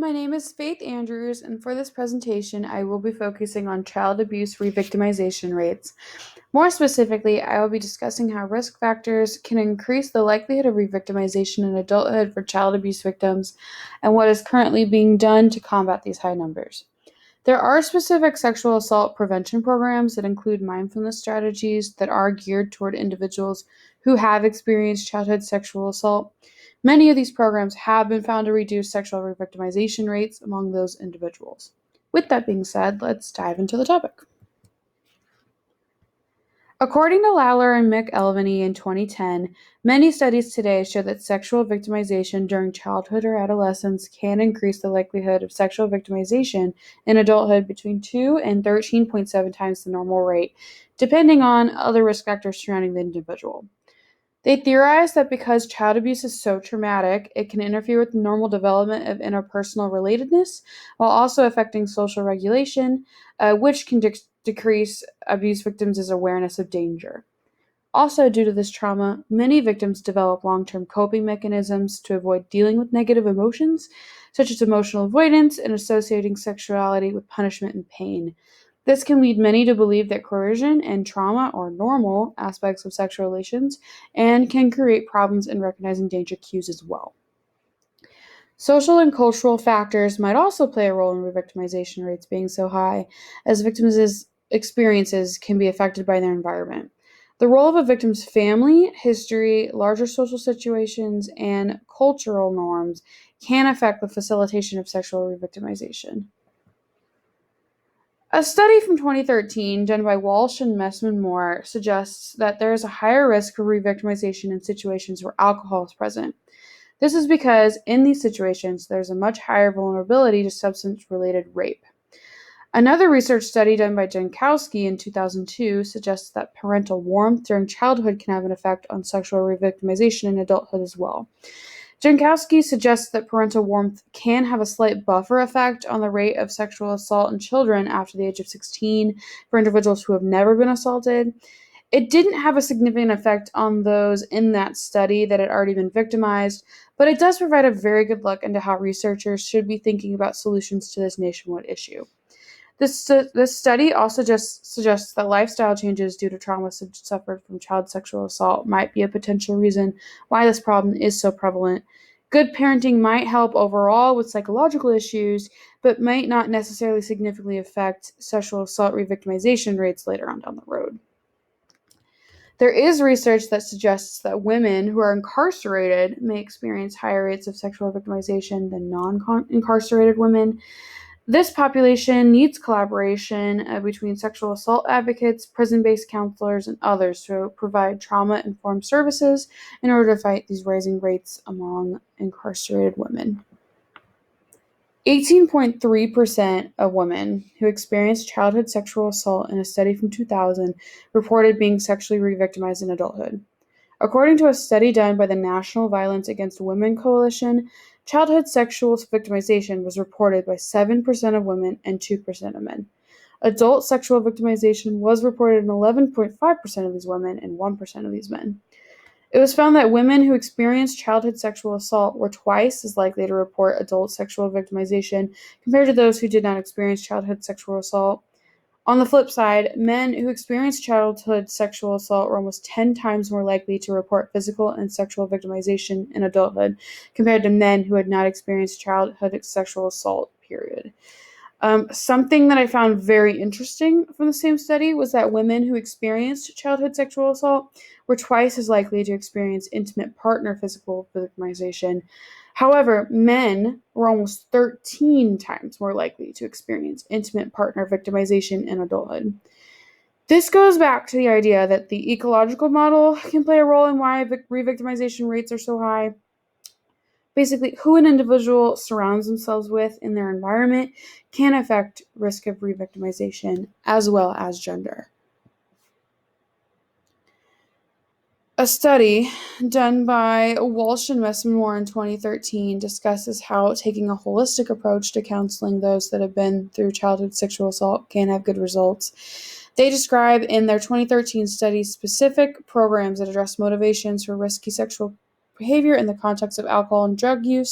my name is Faith Andrews, and for this presentation, I will be focusing on child abuse revictimization rates. More specifically, I will be discussing how risk factors can increase the likelihood of revictimization in adulthood for child abuse victims and what is currently being done to combat these high numbers. There are specific sexual assault prevention programs that include mindfulness strategies that are geared toward individuals who have experienced childhood sexual assault. Many of these programs have been found to reduce sexual revictimization rates among those individuals. With that being said, let's dive into the topic. According to Lawler and McElvany in 2010, many studies today show that sexual victimization during childhood or adolescence can increase the likelihood of sexual victimization in adulthood between 2 and 13.7 times the normal rate, depending on other risk factors surrounding the individual. They theorize that because child abuse is so traumatic, it can interfere with the normal development of interpersonal relatedness while also affecting social regulation, which can decrease abuse victims' awareness of danger. Also, due to this trauma, many victims develop long-term coping mechanisms to avoid dealing with negative emotions, such as emotional avoidance and associating sexuality with punishment and pain. This can lead many to believe that coercion and trauma are normal aspects of sexual relations and can create problems in recognizing danger cues as well. Social and cultural factors might also play a role in revictimization rates being so high, as victims' experiences can be affected by their environment. The role of a victim's family, history, larger social situations, and cultural norms can affect the facilitation of sexual revictimization. A study from 2013 done by Walsh and Messman-Moore suggests that there is a higher risk of revictimization in situations where alcohol is present. This is because in these situations, there's a much higher vulnerability to substance-related rape. Another research study done by Jankowski in 2002 suggests that parental warmth during childhood can have an effect on sexual revictimization in adulthood as well. Jankowski suggests that parental warmth can have a slight buffer effect on the rate of sexual assault in children after the age of 16 for individuals who have never been assaulted. It didn't have a significant effect on those in that study that had already been victimized, but it does provide a very good look into how researchers should be thinking about solutions to this nationwide issue. This study also just suggests that lifestyle changes due to trauma suffered from child sexual assault might be a potential reason why this problem is so prevalent. Good parenting might help overall with psychological issues, but might not necessarily significantly affect sexual assault revictimization rates later on down the road. There is research that suggests that women who are incarcerated may experience higher rates of sexual victimization than non-incarcerated women. This population needs collaboration between sexual assault advocates, prison-based counselors, and others to provide trauma-informed services in order to fight these rising rates among incarcerated women. 18.3% of women who experienced childhood sexual assault in a study from 2000 reported being sexually revictimized in adulthood. According to a study done by the National Violence Against Women Coalition, childhood sexual victimization was reported by 7% of women and 2% of men. Adult sexual victimization was reported in 11.5% of these women and 1% of these men. It was found that women who experienced childhood sexual assault were twice as likely to report adult sexual victimization compared to those who did not experience childhood sexual assault. On the flip side, men who experienced childhood sexual assault were almost 10 times more likely to report physical and sexual victimization in adulthood compared to men who had not experienced childhood sexual assault, period. Something that I found very interesting from the same study was that women who experienced childhood sexual assault were twice as likely to experience intimate partner physical victimization. However, men were almost 13 times more likely to experience intimate partner victimization in adulthood. This goes back to the idea that the ecological model can play a role in why revictimization rates are so high. Basically, who an individual surrounds themselves with in their environment can affect risk of revictimization as well as gender. A study done by Walsh and Messman-Moore in 2013 discusses how taking a holistic approach to counseling those that have been through childhood sexual assault can have good results. They describe in their 2013 study specific programs that address motivations for risky sexual behavior in the context of alcohol and drug use,